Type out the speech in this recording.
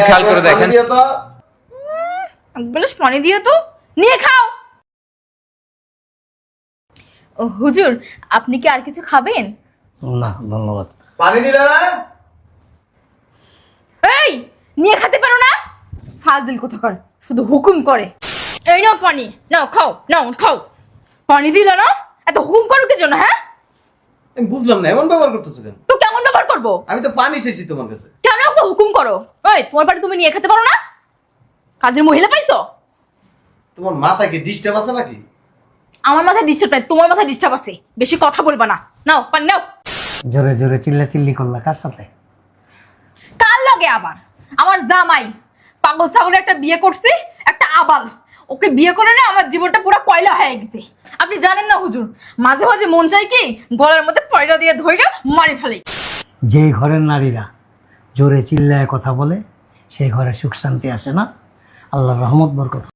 খেয়াল করে দেখেন। গ্লাস পানি দিয়ে তো নিয়ে খাও। ও হুজুর, আপনি কি আর কিছু খাবেন? না ধন্যবাদ। পানি দিলে না? এই নিয়ে খেতে পারো না? ফাজিল কোথাকার, শুধু হুকুম করে। এই নাও পানি, নাও খাও, নাও খাও। পানি দিলে না, এত হুকুম করো কি জন্য? হ্যাঁ আমি বুঝলাম না, এমন ব্যবহার করতেছো কেন? তো কেমন ব্যবহার করবো? আমি তো পানি চাইছি তোমার কাছে। কেন ওকে হুকুম করো? ওই তোমার পানি তুমি নিয়ে খেতে পারো না? কাজের মহিলা পাইছো? তোমার মাথায় কি ডিস্টার্ব আছে নাকি? আমার মাথায় ডিস্টার্ব নাই, তোমার মাথায় ডিস্টার্ব আছে। বেশি কথা বলবা না। নাও পানি নাও। জোরে জোরে চিল্লি করলা কার সাথে? কার লাগে আবার? আমার জামাই পাগল ছাগলের একটা বিয়ে করছে, একটা আবাল। ওকে বিয়ে করে না আমার জীবনটা পুরো কয়লা হয়ে গেছে। আপনি জানেন না হুজুর, মাঝে মাঝে মন চাই কি গলার মধ্যে পয়লা দিয়ে ধইরা মারি ফেলে। যেই ঘরের নারীরা জোরে চিল্লায় কথা বলে সেই ঘরে সুখ শান্তি আসে না, আল্লাহর রহমত বরকত